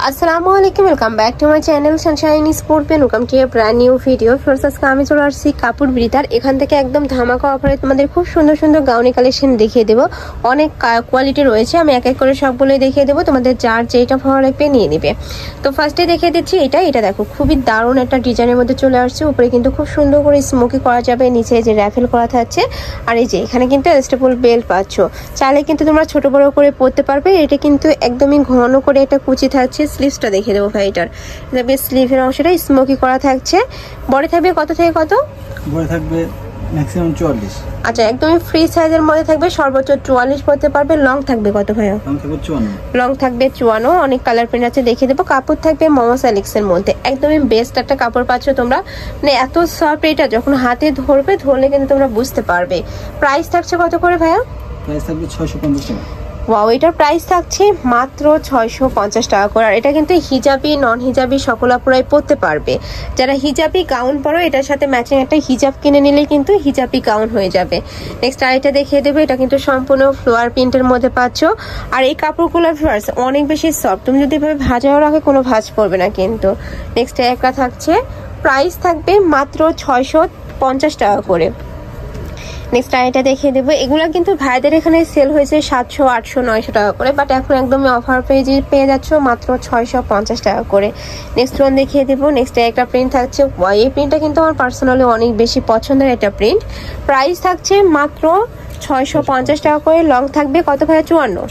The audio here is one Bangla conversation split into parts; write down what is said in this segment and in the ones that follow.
আসসালামু আলাইকুম, welcome back to my channel Sunshine Sportsman. Welcome to a brand new video. First আজকে আমি চলে আসছি কাপড় বিড়িতার। এখান থেকে একদম ধামাকা অফারে তোমাদের খুব সুন্দর সুন্দর গাউনি কালেকশন দেখিয়ে দেবো। অনেক কোয়ালিটি রয়েছে, আমি এক এক করে সবগুলোই দেখিয়ে দেবো। তোমাদের যার যেটা ভালো লাগবে নিয়ে নিবে। তো ফার্স্টে দেখিয়ে দিচ্ছি এটা দেখো, খুবই দারুণ একটা ডিজাইনের মধ্যে চলে আসছে। উপরে কিন্তু খুব সুন্দর করে স্মোকি করা যাবে, নিচে যে র্যাফেল করা থাকছে। আর এই যে এখানে কিন্তু অ্যাডজাস্টেবল বেল্ট পাচ্ছ, চাইলে কিন্তু তোমরা ছোট বড় করে পরতে পারবে। এটা কিন্তু একদমই ঘন করে একটা কুচি থাকছে। স্লিভসটা দেখে দেবো ভাই, এটার দেখবে স্লিভের অংশটা স্মোকি করা থাকছে। বড় থাকবে কত থেকে কত? বড় থাকবে ম্যাক্সিমাম 44। আচ্ছা, একদমই ফ্রি সাইজের মধ্যে থাকবে, সর্বোচ্চ 44 পড়তে পারবে। লং থাকবে কত ভাইয়া? লং থাকবে 54। লং থাকবে 54। অনেক কালার প্রিন্ট আছে, দেখিয়ে দেবো। কাপড় থাকবে মোমোস এলেক্সের মধ্যে, একদমই বেস্ট একটা কাপড় পাচ্ছ তোমরা। মানে এত সফট, এটা যখন হাতে ধরলে কিন্তু তোমরা বুঝতে পারবে। প্রাইস থাকছে কত করে ভাইয়া? প্রাইস থাকবে 650 টাকা। ওয়াও, এটার প্রাইস থাকছে মাত্র 650 টাকা করে। আর এটা কিন্তু হিজাবি নন হিজাবি সকল আপুরাই পরতে পারবে। যারা হিজাবি গাউন পরো, এটার সাথে ম্যাচিং একটা হিজাব কিনে নিলে কিন্তু হিজাবি গাউন হয়ে যাবে। নেক্সট আরেকটা দেখিয়ে দেবে, এটা কিন্তু সম্পূর্ণ ফ্লোয়ার প্রিন্টের মধ্যে পাচ্ছ। আর এই কাপড়গুলোর ফ্লার্স অনেক বেশি সফট, তুমি যদি এভাবে ভাজাও রাখে কোনো ভাঁজ পড়বে না কিন্তু। নেক্সট একটা থাকছে, প্রাইস থাকবে মাত্র 650 টাকা করে। নেক্সট আইটা দেখিয়ে দেবো। এগুলো কিন্তু ভাইদের এখানে সেল হয়েছে 700, 800, 900 টাকা করে, বাট এখন একদমই অফার পেয়ে যাচ্ছ মাত্র 650 টাকা করে। নেক্সট ওয়ান দেখিয়ে দেবো। নেক্সট একটা প্রিন্ট থাকছে, এই প্রিন্টটা কিন্তু আমার পার্সোনালি অনেক বেশি পছন্দের একটা প্রিন্ট। প্রাইস থাকছে মাত্র 650 টাকা করে। লং থাকবে কত ভাইয়া? 54।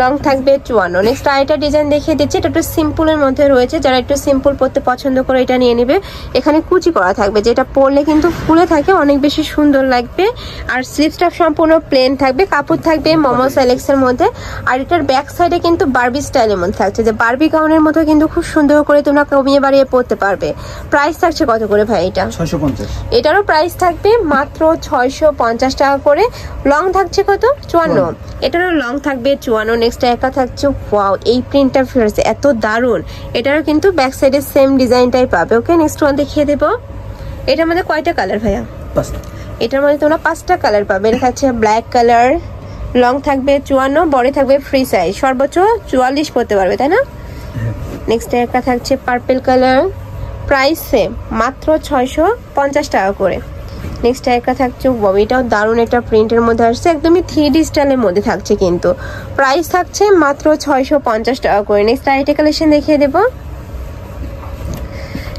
লং থাকবে 54। নেক্সট আরেকটা ডিজাইন দেখিয়ে দিচ্ছি, এটা একটু সিম্পলের মধ্যে রয়েছে। যারা একটু সিম্পল পরতে পছন্দ করে এটা নিয়ে নেবে। এখানে কুচি করা থাকবে, যেটা পরলে কিন্তু ফুলে থাকে, অনেক বেশি সুন্দর লাগবে। আর স্লিভসটা সম্পূর্ণ প্লেন থাকবে। কাপড় থাকবে মোমোস এলেক্সের মধ্যে। আর এটার ব্যাক সাইডে কিন্তু বারবি স্টাইলের মধ্যে থাকছে, যে বারবি গাউনের মতো কিন্তু খুব সুন্দর করে তোমরা কমিয়ে বাড়িয়ে পরতে পারবে। প্রাইস থাকছে কত করে ভাই এটা? 650। এটারও প্রাইস থাকবে মাত্র 650 টাকা করে। লং থাকছে কত? 54। এটারও লং থাকবে 54। নেক্সট একটা থাকছে, ওয়াও, এই প্রিন্টটা ফিরেছে এত দারুণ। এটারও কিন্তু ব্যাক সাইডে সেম ডিজাইনটাই পাবে। ওকে, নেক্সট ওয়ান দেখিয়ে দেবো। এটার মধ্যে কয়টা কালার ভাইয়া? 5টা। এটার মধ্যে তোমরা 5টা কালার পাবে। এটা থাকছে ব্ল্যাক কালার, লং থাকবে 54, বডি থাকবে ফ্রি সাইজ, সর্বোচ্চ 44 পড়তে পারবে, তাই না? নেক্সট একটা থাকছে পার্পল কালার, প্রাইস সেম মাত্র 650 টাকা করে। নেক্সট একটা থাকছে, এটাও দারুণ একটা প্রিন্টের মধ্যে আসছে, একদমই 3D স্টাইলের মধ্যে থাকছে কিন্তু। প্রাইস থাকছে মাত্র 650 টাকা করে। নেক্সট আরেকটা কালেকশন দেখিয়ে দেবো।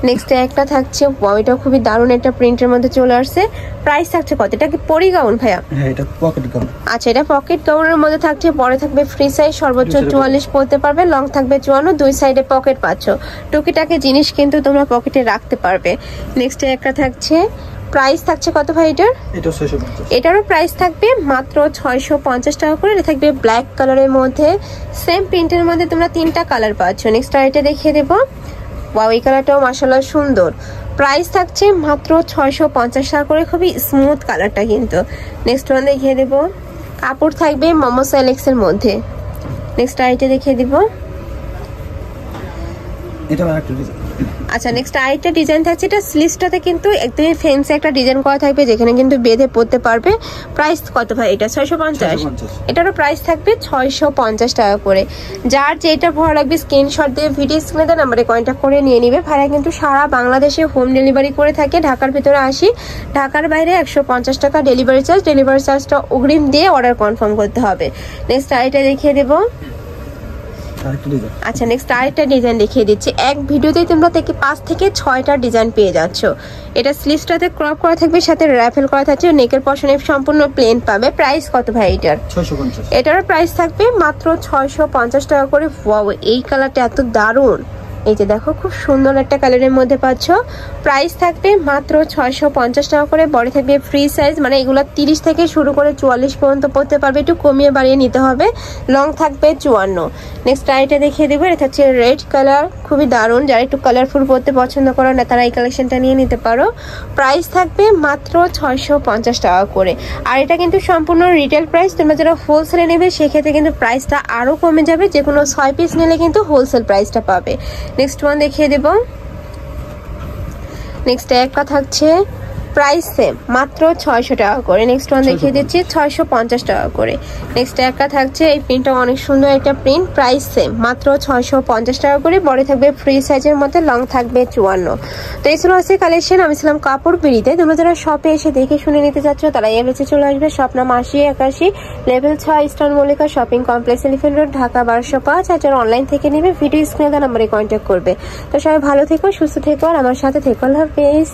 নেক্সট একটা থাকছে, এটা খুবই দারুণ একটা প্রিন্টের মধ্যে চলে আসছে। প্রাইস থাকছে কত? এটা কি পরি গাউন ভাইয়া? হ্যাঁ, এটা পকেট গাউন। আচ্ছা, এটা পকেট গাউনের মধ্যে থাকছে। পরে থাকবে ফ্রি সাইজ, সর্বোচ্চ 44 পড়তে পারবে। লং থাকবে 54, দুই সাইডে পকেট পাচ্ছ। টুকিটাকি জিনিস কিন্তু তোমরা পকেটে রাখতে পারবে। নেক্সট একটা থাকছে, প্রাইস থাকছে কত ভাই এটার? এটা 650। এটারও প্রাইস থাকবে মাত্র 650 টাকা করে। এটা থাকবে ব্ল্যাক কালারের মধ্যে, সেম প্রিন্টের মধ্যে তোমরা 3টা কালার পাচ্ছ। নেক্সট আরেকটা দেখিয়ে দেবো। ওয়াও, এই কালারটাও মাশাআল্লাহ সুন্দর। প্রাইস থাকছে মাত্র 650 টাকা করে, খুবই স্মুথ কালারটা কিন্তু। নেক্সট ওয়ান দেখিয়ে দেবো। কাপড় থাকবে মোমোস এলেক্সের মধ্যে। নেক্সট আরেকটা দেখিয়ে দিব। এটা আরেকটা ডিজাইন। আচ্ছা, নেক্সট আরেকটা ডিজাইন থাকছে, এটা স্লিভসটাতে কিন্তু একদমই ফ্যান্সি একটা ডিজাইন করা থাকবে, যেখানে কিন্তু বেঁধে পরতে পারবে। প্রাইস কত ভাই এটা? 650। এটারও প্রাইস থাকবে 650 টাকা করে। যার যেটা ভালো লাগবে স্ক্রিনশট দিয়ে ভিডিও স্ক্রিনে দেওয়া নাম্বারে কন্ট্যাক্ট করে নিয়ে নিবে। ভাড়া কিন্তু সারা বাংলাদেশে হোম ডেলিভারি করে থাকে। ঢাকার ভিতরে 80, ঢাকার বাইরে 150 টাকা ডেলিভারি চার্জ। ডেলিভারি চার্জটা অগ্রিম দিয়ে অর্ডার কনফার্ম করতে হবে। নেক্সট আরেকটা দেখিয়ে দেবো। আচ্ছা, নেক্সট আরেকটা ডিজাইন দেখিয়ে দিচ্ছি। এক ভিডিওতেই তোমরা 5 থেকে 6টা ডিজাইন পেয়ে যাচ্ছ। এটা স্লিভসটাতে ক্রপ করা থাকবে, সাথে র্যাফেল করা থাকছে, নেকের পশনে সম্পূর্ণ প্লেন পাবে। প্রাইস কত ভাই এটার? 650। এটারও প্রাইস থাকবে মাত্র 650 টাকা করে। ওয়াও, এই কালারটা এত দারুণ। এই যে দেখো, খুব সুন্দর একটা কালারের মধ্যে পাচ্ছ। প্রাইস থাকবে মাত্র 650 টাকা করে। বডি থাকবে ফ্রি সাইজ, মানে এগুলো 30 থেকে শুরু করে 44 পর্যন্ত পড়তে পারবে, একটু কমিয়ে বাড়িয়ে নিতে হবে। লং থাকবে 54। নেক্সট আইটা দেখিয়ে দেবো। এটা হচ্ছে রেড কালার, খুবই দারুণ। যারা একটু কালারফুল পড়তে পছন্দ করো না, তারা এই কালেকশনটা নিয়ে নিতে পারো। প্রাইস থাকবে মাত্র 650 টাকা করে। আর এটা কিন্তু সম্পূর্ণ রিটেল প্রাইস। তোমরা যারা হোলসেলে নেবে সেক্ষেত্রে কিন্তু প্রাইসটা আরও কমে যাবে। যে কোনো 6 পিস নিলে কিন্তু হোলসেল প্রাইসটা পাবে। নেক্সট ওয়ান দেখিয়ে দেব। নেক্সট একটা থাকছে, প্রাইস সেম, মাত্র 600 টাকা করে। নেক্সট ওয়ান দেখিয়ে দিচ্ছি 650 টাকা করে। নেক্সট একটা থাকছে, এই প্রিন্টটা অনেক সুন্দর একটা প্রিন্ট, প্রাইস সেম, মাত্র 650 টাকা করে। বড় থাকবে ফ্রি সাইজের মধ্যে, লং থাকবে 54। তো এই ছিল আছে কালেকশন। আমি ছিলাম কাপড় বিড়িতে। তোমরা যারা শপে এসে দেখে শুনে নিতে চাচ্ছ তারা এমএসে চলে আসবে। শপ নাম 8081, level 6, eastern Mallika shopping complex, elephant road, Dhaka 1205। আর যারা অনলাইন থেকে নেবে ভিডিও স্ক্রিনে দেওয়া নাম্বারে কন্ট্যাক্ট করবে। তো সবাই ভালো থেকো, সুস্থ থেকো, আর আমার সাথে থেকো। আল্লাহ হাফেজ।